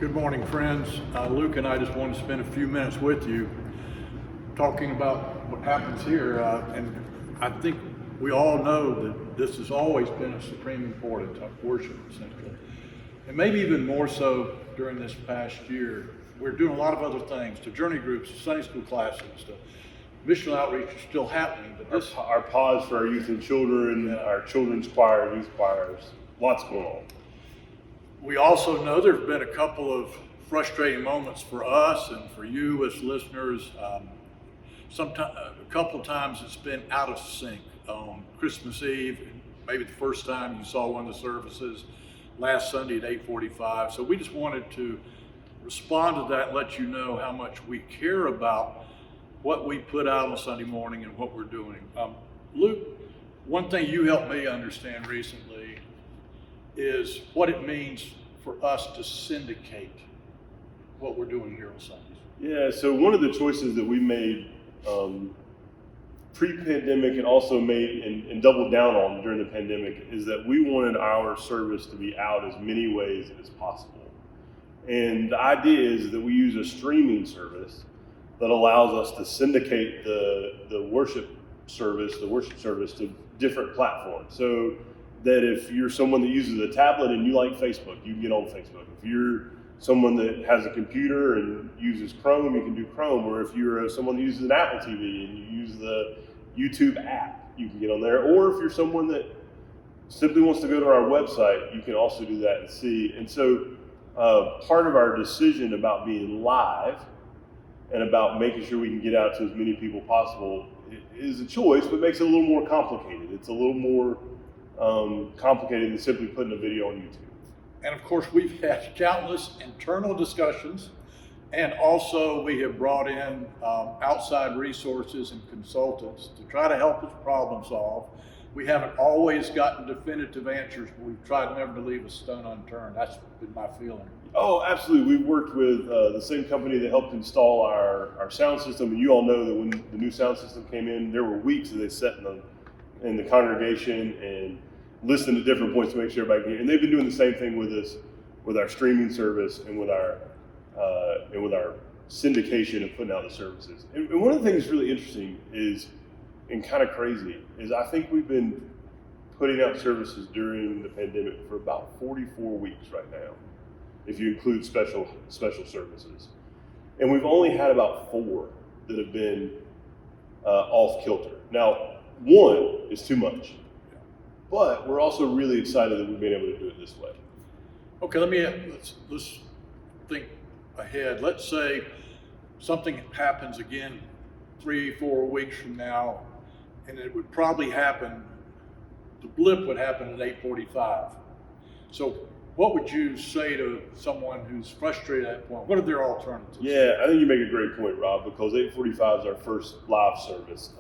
Good morning, friends. Luke and I just wanted to spend a few minutes with you talking about what happens here. And I think we all know that this has always been of supreme importance, worship, essentially. And maybe even more so during this past year. We're doing a lot of other things, to journey groups, to Sunday school classes, to missional outreach is still happening. But this, our pause for our youth and children, our children's choir, youth choirs, lots going on. we also know there have been a couple of frustrating moments for us and for you as listeners. Sometimes, a couple of times it's been out of sync. On Christmas Eve, maybe the first time you saw one of the services, last Sunday at 8:45. So we just wanted to respond to that and let you know how much we care about what we put out on Sunday morning and what we're doing. Luke, one thing you helped me understand recently is what it means for us to syndicate what we're doing here on Sundays. Yeah, so one of the choices that we made pre-pandemic and also made and doubled down on during the pandemic is that we wanted our service to be out as many ways as possible. And the idea is that we use a streaming service that allows us to syndicate the worship service to different platforms. So that if you're someone that uses a tablet and you like Facebook, you can get on Facebook. If you're someone that has a computer and uses Chrome, you can do Chrome. Or if you're someone that uses an Apple TV and you use the YouTube app, you can get on there. Or if you're someone that simply wants to go to our website, you can also do that and see. And so part of our decision about being live and about making sure we can get out to as many people possible is a choice, but makes it a little more complicated. It's a little more complicated than simply putting a video on YouTube. And of course, we've had countless internal discussions, and also we have brought in outside resources and consultants to try to help us problem solve. We haven't always gotten definitive answers, but we've tried never to leave a stone unturned. That's been my feeling. Oh, absolutely. We've worked with the same company that helped install our sound system, and you all know that when the new sound system came in, there were weeks that they sat in the congregation and listened to different points to make sure everybody can hear. And they've been doing the same thing with us, with our streaming service and with our syndication of putting out the services. And one of the things that's really interesting is, and kind of crazy, is I think we've been putting out services during the pandemic for about 44 weeks right now, if you include special services. And we've only had about 4 that have been off kilter. Now, 1 is too much, but we're also really excited that we've been able to do it this way. Okay, let's think ahead. Let's say something happens again 3-4 weeks from now, and it would probably happen, the blip would happen at 8:45. So what would you say to someone who's frustrated at that point? What are their alternatives? Yeah, I think you make a great point, Rob, because 8:45 is our first live service.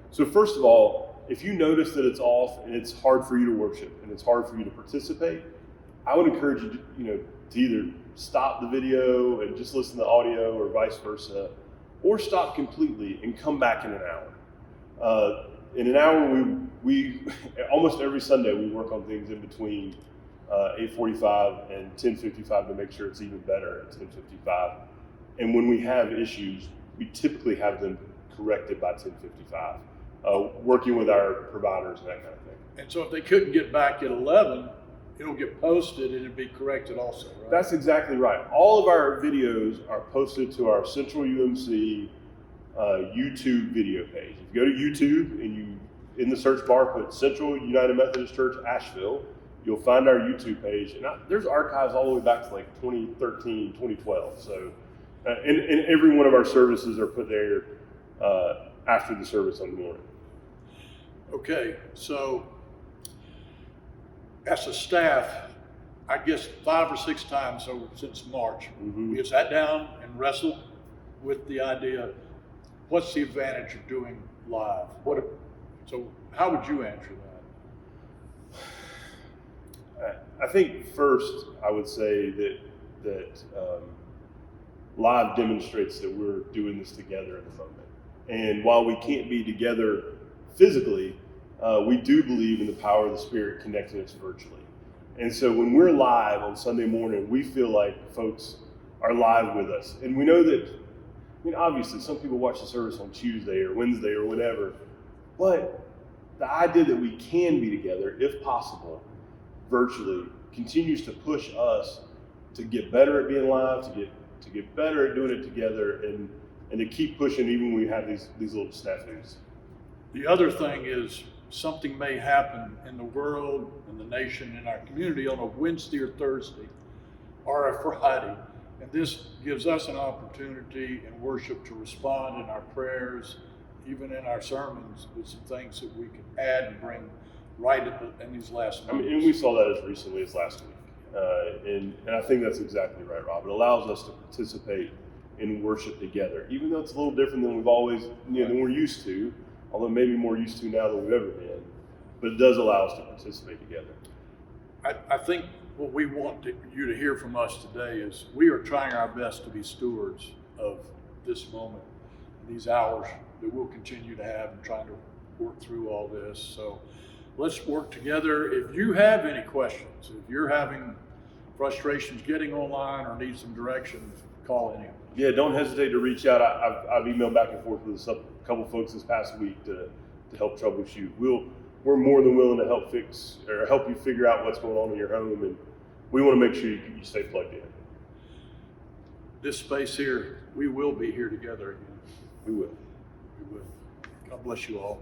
So first of all, if you notice that it's off and it's hard for you to worship and it's hard for you to participate, I would encourage you to either stop the video and just listen to audio or vice versa, or stop completely and come back in an hour. In an hour, we almost every Sunday we work on things in between 8:45 and 10:55 to make sure it's even better at 10:55. And when we have issues, we typically have them corrected by 10:55, working with our providers and that kind of thing. And so if they couldn't get back at 11, it'll get posted and it'll be corrected also, right? That's exactly right. All of our videos are posted to our Central UMC YouTube video page. If you go to YouTube and you, in the search bar, put Central United Methodist Church Asheville, you'll find our YouTube page. And there's archives all the way back to like 2013, 2012. So, and every one of our services are put there after the service on the morning. Okay, so as a staff, I guess 5 or 6 times since March, we have sat down and wrestled with the idea, what's the advantage of doing live? So how would you answer that? I think first I would say that live demonstrates that we're doing this together in the moment. And while we can't be together physically, we do believe in the power of the Spirit connecting us virtually. And so when we're live on Sunday morning, we feel like folks are live with us. And we know that, obviously some people watch the service on Tuesday or Wednesday or whatever, but the idea that we can be together, if possible, virtually, continues to push us to get better at being live, to get better at doing it together, and to keep pushing even when we have these little snafus. The other thing is something may happen in the world, in the nation, in our community on a Wednesday or Thursday or a Friday. And this gives us an opportunity in worship to respond in our prayers, even in our sermons, with some things that we can add and bring right in these last moments. And we saw that as recently as last week. And I think that's exactly right, Rob. It allows us to participate in worship together, even though it's a little different than we've always, than we're used to, although maybe more used to now than we've ever been. But it does allow us to participate together. I think what we want you to hear from us today is we are trying our best to be stewards of this moment, these hours that we'll continue to have and trying to work through all this. So let's work together. If you have any questions, if you're having frustrations getting online or need some direction, call in. Yeah, don't hesitate to reach out. I've emailed back and forth with a couple folks this past week to help troubleshoot. We're more than willing to help fix or help you figure out what's going on in your home, and we want to make sure you stay plugged in. This space here, we will be here together again. We will. We will. God bless you all.